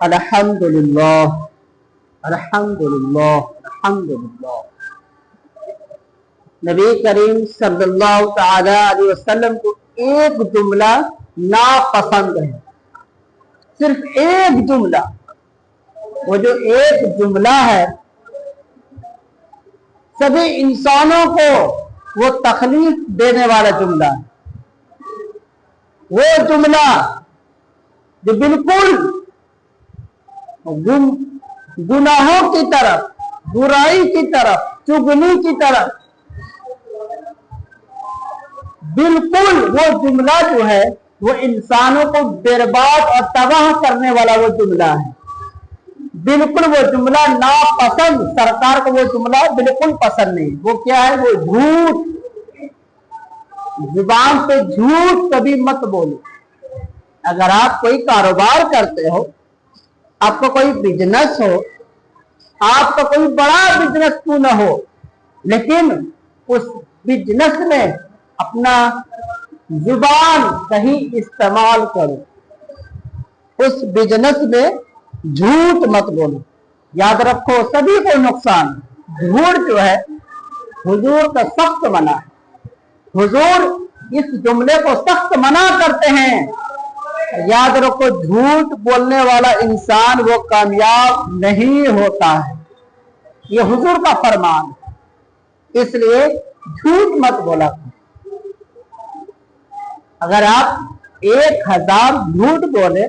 अल्हम्दुलिल्लाह अल्हम्दुलिल्लाह अल्हम्दुलिल्लाह। नबी करीम सल्लल्लाहु तआला अलैहि वसल्लम को एक जुमला नापसंद है, सिर्फ एक जुमला। वो जो एक जुमला है सभी इंसानों को वो तकलीफ देने वाला जुमला है। वो जुमला जो बिल्कुल गुनाहों की तरफ, बुराई की तरफ, चुगली की तरफ, बिल्कुल वो जुमला जो है वो इंसानों को बर्बाद और तबाह करने वाला वो जुमला है। बिल्कुल वो जुमला नापसंद, सरकार को वो जुमला बिल्कुल पसंद नहीं। वो क्या है? वो झूठ। जुबान पे झूठ कभी मत बोलो। अगर आप कोई कारोबार करते हो, आपका कोई बिजनेस हो, आपका कोई बड़ा बिजनेस क्यों न हो, लेकिन उस बिजनेस में अपना जुबान सही इस्तेमाल करो। उस बिजनेस में झूठ मत बोलो। याद रखो सभी को नुकसान। झूठ जो है हुजूर का सख्त मना है। हुजूर इस जुमले को सख्त मना करते हैं। याद रखो झूठ बोलने वाला इंसान वो कामयाब नहीं होता है, ये हुजूर का फरमान है। इसलिए झूठ मत बोला। अगर आप 1000 झूठ बोले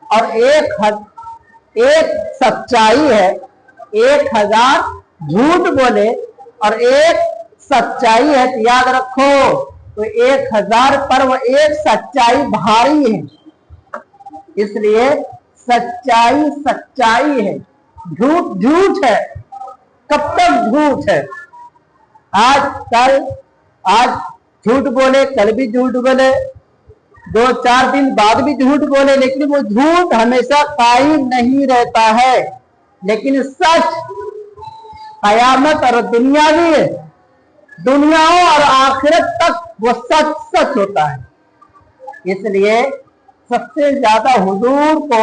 और एक सच्चाई है, 1000 झूठ बोले और एक सच्चाई है, तो याद रखो तो 1000 पर वो एक सच्चाई भारी है। इसलिए सच्चाई सच्चाई है, झूठ झूठ है। कब तक झूठ है? आज झूठ बोले, कल भी झूठ बोले, 2-4 दिन बाद भी झूठ बोले, लेकिन वो झूठ हमेशा कायम नहीं रहता है। लेकिन सच कयामत और दुनियाओं और आखिरत तक वो सच सच होता है। इसलिए सबसे ज्यादा हुजूर को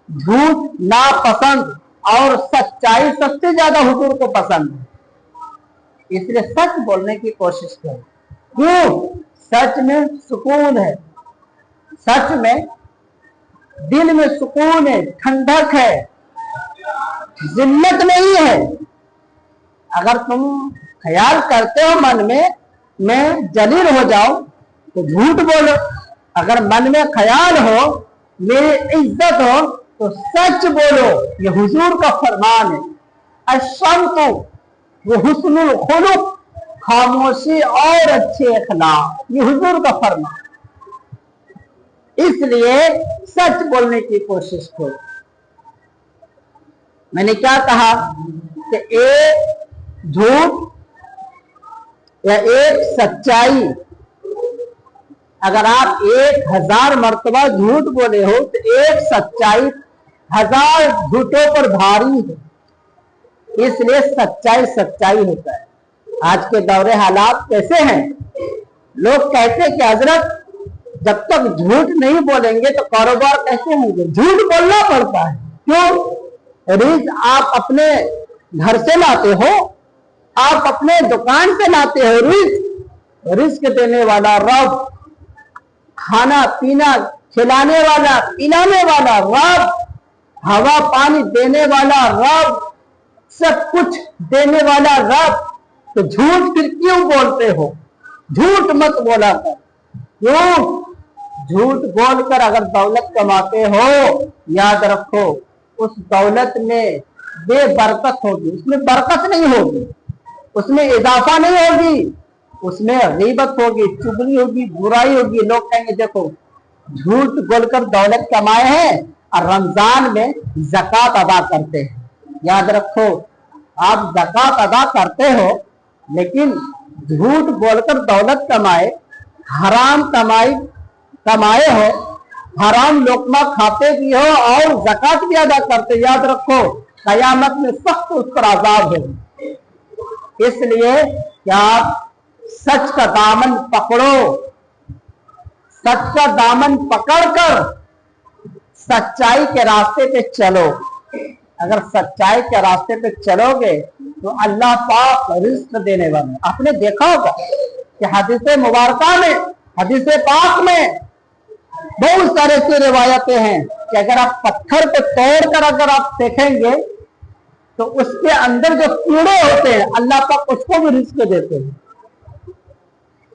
झूठ नापसंद और सच्चाई सबसे ज्यादा हुजूर को पसंद है। इसलिए सच बोलने की कोशिश करो। क्यों? सच में सुकून है, सच में दिल में सुकून है, ठंडक है, जिल्लत नहीं है। अगर तुम ख्याल करते हो मन में मैं जलील हो जाऊं तो झूठ बोलो। अगर मन में ख्याल हो मेरी इज्जत हो तो सच बोलो। ये हुजूर का फरमान है। अशंतु वो हुस्नुल खुलुक, खामोशी और अच्छे अखलाक, ये हुजूर का फरमान। इसलिए सच बोलने की कोशिश करो। मैंने क्या कहा कि एक झूठ या एक सच्चाई, अगर आप 1000 मर्तबा झूठ बोले हो तो एक सच्चाई 1000 झूठों पर भारी है। इसलिए सच्चाई सच्चाई होता है। आज के दौरे हालात कैसे हैं? लोग कहते हैं कि हजरत जब तक झूठ नहीं बोलेंगे तो कारोबार कैसे होंगे? झूठ बोलना पड़ता है। क्यों? रिज़्क आप अपने घर से लाते हो, आप अपने दुकान से लाते हो। रिज़्क देने वाला रब, खाना पीना खिलाने वाला पिलाने वाला रब, हवा पानी देने वाला रब, सब कुछ देने वाला रब। तो झूठ फिर क्यों बोलते हो? झूठ मत बोला कर। क्यों? झूठ बोलकर अगर दौलत कमाते हो, याद रखो उस दौलत में बेबरकत होगी, उसमें बरकत नहीं होगी, उसमें इजाफा नहीं होगी, उसमें गीबत होगी, चुगली होगी, बुराई होगी। लोग कहेंगे देखो झूठ बोलकर दौलत कमाए हैं और रमजान में ज़कात अदा करते हैं। याद रखो आप ज़कात अदा करते हो लेकिन झूठ बोलकर दौलत कमाए, हराम कमाए हो, हराम लोकमा खाते भी हो और ज़कात भी अदा करते। याद रखो कयामत में सख्त उस पर अज़ाब है। इसलिए क्या आप सच का दामन पकड़ो, सच का दामन पकड़कर सच्चाई के रास्ते पे चलो। अगर सच्चाई के रास्ते पे चलोगे तो अल्लाह पाक रिज़्क़ देने वाले। आपने देखा होगा कि हदीस मुबारका में, हदीस पाक में बहुत सारे ऐसी रिवायतें हैं कि अगर आप पत्थर को तोड़कर अगर आप देखेंगे तो उसके अंदर जो कीड़े होते हैं अल्लाह पाक उसको भी रिज़्क़ देते हैं,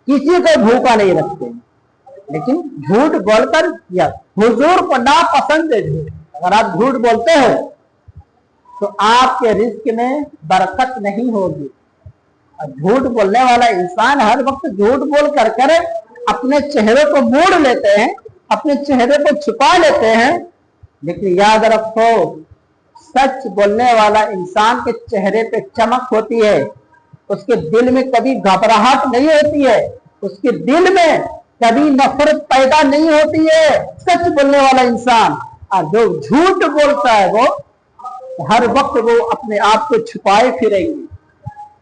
किसी को भूखा नहीं रखते। लेकिन झूठ बोलकर या हुजूर को नापसंद है झूठ। अगर आप झूठ बोलते हो तो आपके रिज़्क़ में बरकत नहीं होगी। और झूठ बोलने वाला इंसान हर वक्त झूठ बोल कर कर अपने चेहरे को मोड़ लेते हैं, अपने चेहरे को छुपा लेते हैं। लेकिन याद रखो, सच बोलने वाला इंसान के चेहरे पे चमक होती है, उसके दिल में कभी घबराहट नहीं होती है, उसके दिल में कभी नफरत पैदा नहीं होती है। सच बोलने वाला इंसान। और जो झूठ बोलता है वो हर वक्त वो अपने आप को छुपाए फिरेंगे,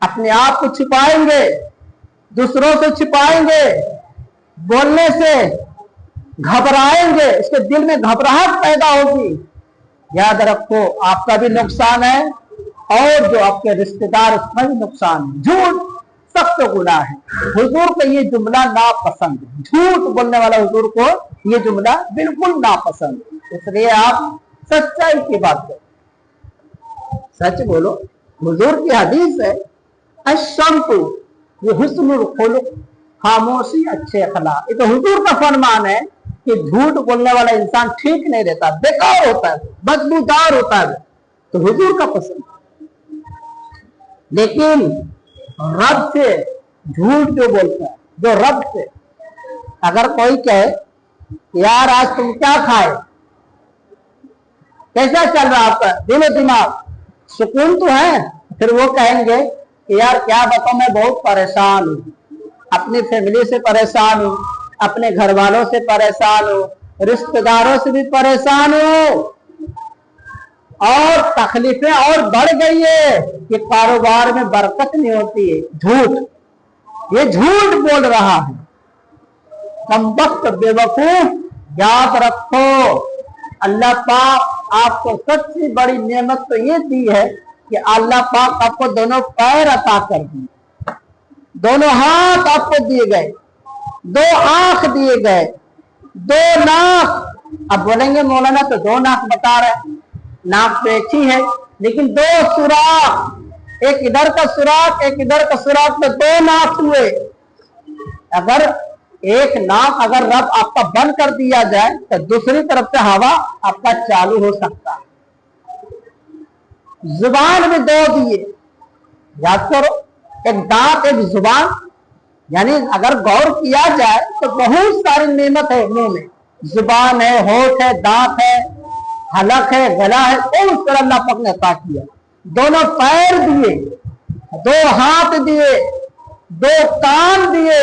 अपने आप को छुपाएंगे, दूसरों से छुपाएंगे, बोलने से घबराएंगे, उसके दिल में घबराहट पैदा होगी। याद रखो, आपका भी नुकसान है और जो आपके रिश्तेदार उसका भी नुकसान है। झूठ सख्त गुनाह है। हुजूर को ये जुमला नापसंद है, झूठ बोलने वाला हुजूर को ये जुमला बिल्कुल नापसंद है। इसलिए आप सच्चाई की बात करो, सच बोलो। हुजूर की हदीस है, अशम्पु ये हुस्नुल खुलुक, खामोशी अच्छे अखलाक। ये तो हुजूर का फरमान है कि झूठ बोलने वाला इंसान ठीक नहीं रहता, बेकार होता है, बदबूदार होता है। तो हुजूर का पसंद। लेकिन रब से झूठ जो बोलता है, जो रब से अगर कोई कहे यार आज तुम क्या खाए, कैसा चल रहा आपका दिलो दिमाग, सुकून तो है? फिर वो कहेंगे कि यार क्या बताऊं, मैं बहुत परेशान हूँ, अपनी फैमिली से परेशान हूँ, अपने घर वालों से परेशान हूँ, रिश्तेदारों से भी परेशान हूँ, और तकलीफें और बढ़ गई है कि कारोबार में बरकत नहीं होती है। झूठ, ये झूठ बोल रहा है। कमबख्त बेवकूफ, याद रखो अल्लाह पाक आपको सबसे बड़ी नेमत तो ये दी है कि अल्लाह पाक आपको दोनों पैर अता कर दिए, दोनों हाथ आपको दिए गए, दो आंख दिए गए, दो नाक। अब बोलेंगे मौलाना तो दो नाक बता रहे, नाक तो एक ही है, लेकिन दो सुराख, एक इधर का सुराख एक इधर का सुराख, में दो नाक हुए। अगर एक नाक अगर रब आपका बंद कर दिया जाए तो दूसरी तरफ से हवा आपका चालू हो सकता है। जुबान में दो दिए, याद करो, एक दांत एक जुबान, यानी अगर गौर किया जाए तो बहुत सारी नेमत है मुंह में। जुबान है, होठ है, दांत है, हलक है, गला है, और उस तरह अल्लाह पाक ने अता किया। दोनों पैर दिए, दो हाथ दिए, दो कान दिए।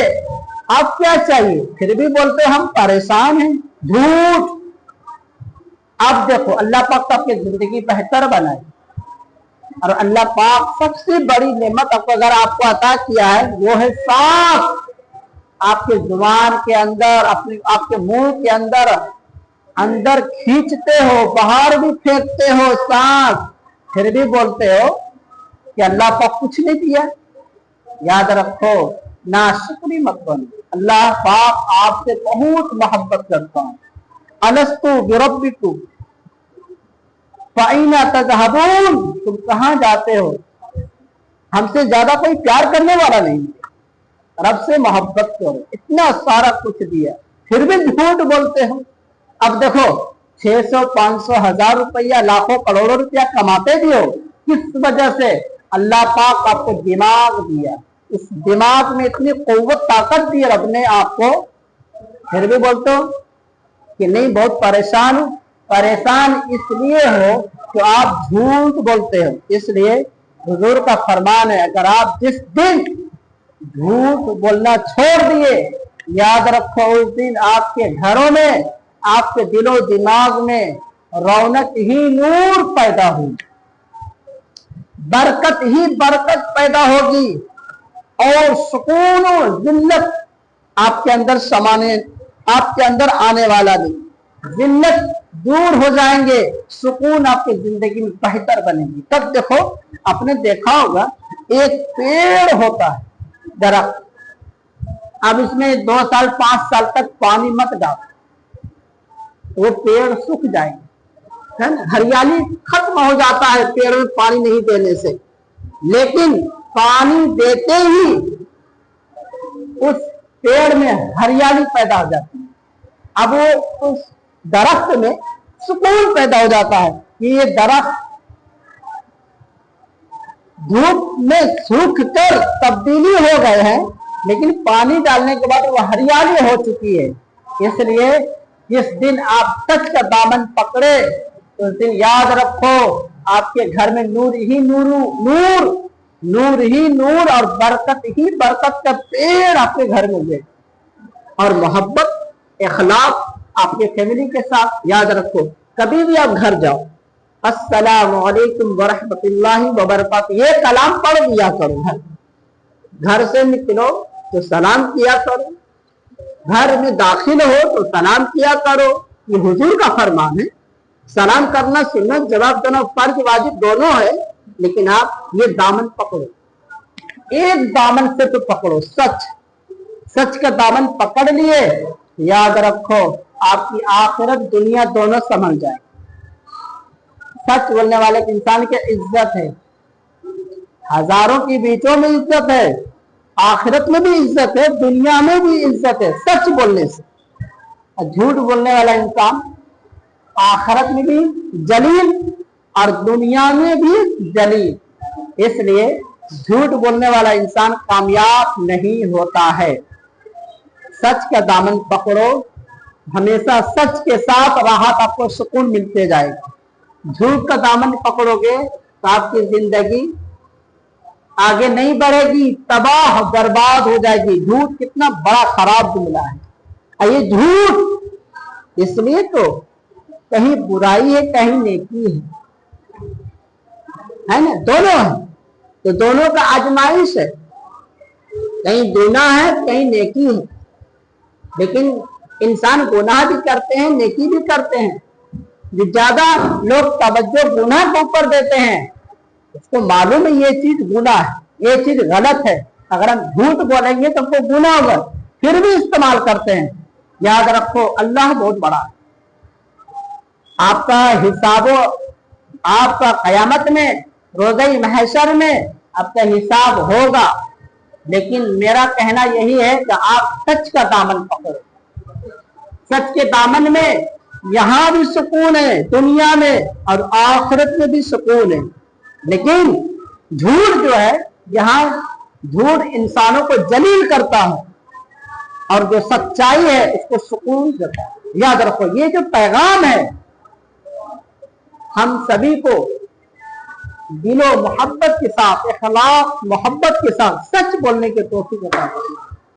अब क्या चाहिए? फिर भी बोलते हम परेशान हैं। झूठ। अब देखो अल्लाह पाक तो आपकी जिंदगी बेहतर बनाए, और अल्लाह पाक सबसे बड़ी नेमत आपको अगर आपको अता किया है वो है सांस। आपके जुबान के अंदर, अपने आपके मुंह के अंदर अंदर खींचते हो, बाहर भी फेंकते हो सांस, फिर भी बोलते हो कि अल्लाह पाक कुछ नहीं दिया। याद रखो, नाशुक्री मत बनो। अल्लाह पाक आपसे बहुत मोहब्बत करता हूं। अलस्तु बिरब्बिकुम फ़अइना तज़हबून, तुम कहां जाते हो? हमसे ज्यादा कोई प्यार करने वाला नहीं। रब से मोहब्बत करो, इतना सारा कुछ दिया, फिर भी झूठ बोलते हो। अब देखो 600, 500, 1000 रुपया, लाखों करोड़ों रुपया कमाते भी हो, किस वजह से? अल्लाह पाक आपको दिमाग दिया, इस दिमाग में इतनी कुव्वत ताकत दी रब ने आपको, फिर भी बोलते हो कि नहीं बहुत परेशान हूं। परेशान इसलिए हो कि आप झूठ बोलते हो। इसलिए हुजूर का फरमान है, अगर आप जिस दिन झूठ बोलना छोड़ दिए, याद रखो उस दिन आपके घरों में, आपके दिलो दिमाग में रौनक ही नूर पैदा होगी, बरकत ही बरकत पैदा होगी, और सुकून और जिल्लत आपके अंदर समाने, आपके अंदर आने वाला नहीं। ذلت دور ہو جائیں گے, سکون آپ کی زندگی میں بہتر بنے گی. تب دیکھو, آپ نے دیکھا ہوگا ایک پیڑ ہوتا ہے درخت, اب اس میں 2 سال 5 سال تک پانی مت ڈالو, وہ پیڑ سوکھ جائے گا, ہریالی ختم ہو جاتا ہے پیڑ میں پانی نہیں دینے سے. لیکن پانی دیتے ہی اس پیڑ میں ہریالی پیدا ہو جاتی ہے. اب وہ اس درخت میں سکون پیدا ہو جاتا ہے کہ یہ درخت دھوپ میں سوکھ کر تبدیلی ہو گئے ہیں, لیکن پانی ڈالنے کے بعد وہ ہریالی ہو چکی ہے. اس لیے جس دن آپ سچ کا دامن پکڑے اس دن یاد رکھو آپ کے گھر میں نور ہی نور اور برکت ہی برکت کا پیڑ آپ کے گھر میں ہوئے, اور محبت اخلاق آپ کے فیملی کے ساتھ. یاد رکھو کبھی بھی آپ گھر جاؤ, السلام علیکم ورحمۃ اللہ وبرکاتہ یہ کلام پڑھ دیا کرو. گھر سے نکلو تو سلام کیا کرو, گھر میں داخل ہو تو سلام کیا کرو. یہ حضور کا فرمان ہے. سلام کرنا سنت, جواب دینا فرض واجب دونوں ہے, لیکن آپ یہ دامن پکڑو, ایک دامن سے تو پکڑو, سچ کا دامن پکڑ لیے. یاد رکھو آپ کی آخرت دنیا دونوں سنبھل جائے. سچ بولنے والے انسان کی عزت ہے, ہزاروں کی بیچوں میں عزت ہے, آخرت میں بھی عزت ہے, دنیا میں بھی عزت ہے سچ بولنے سے. جھوٹ بولنے والا انسان آخرت میں بھی جلیل اور دنیا میں بھی جلیل. اس لیے جھوٹ بولنے والا انسان کامیاب نہیں ہوتا ہے. سچ کا دامن پکڑو, ہمیشہ سچ کے ساتھ راحت آپ کو سکون ملتے جائے گا. جھوٹ کا دامن پکڑو گے تو آپ کی زندگی آگے نہیں بڑھے گی, تباہ برباد ہو جائے گی. جھوٹ کتنا بڑا خراب جملہ ہے. یہ جھوٹ اس لیے تو کہیں برائی ہے کہیں نیکی ہے نا, دونوں ہے, تو دونوں کا آزمائش ہے. کہیں گناہ ہے کہیں نیکی ہے, لیکن انسان گناہ بھی کرتے ہیں نیکی بھی کرتے ہیں. جو زیادہ لوگ توجہ گناہ کے اوپر دیتے ہیں اس کو معلوم ہے یہ چیز گناہ ہے, یہ چیز غلط ہے. اگر ہم جھوٹ بولیں گے تو ہم کو گناہ ہوگا, پھر بھی استعمال کرتے ہیں. یاد رکھو اللہ بہت بڑا ہے. آپ کا حساب آپ کا قیامت میں روزہ محشر میں آپ کا حساب ہوگا, لیکن میرا کہنا یہی ہے کہ آپ سچ کا دامن پکڑو. سچ کے دامن میں یہاں بھی سکون ہے دنیا میں, اور آخرت میں بھی سکون ہے. لیکن جھوٹ جو ہے, یہاں جھوٹ انسانوں کو ذلیل کرتا ہے, اور جو سچائی ہے اس کو سکون دیتا ہے. یاد رکھو یہ جو پیغام ہے ہم سبھی کو دل و محبت کے ساتھ, اخلاق محبت کے ساتھ سچ بولنے کے توفیق عطا فرمائے.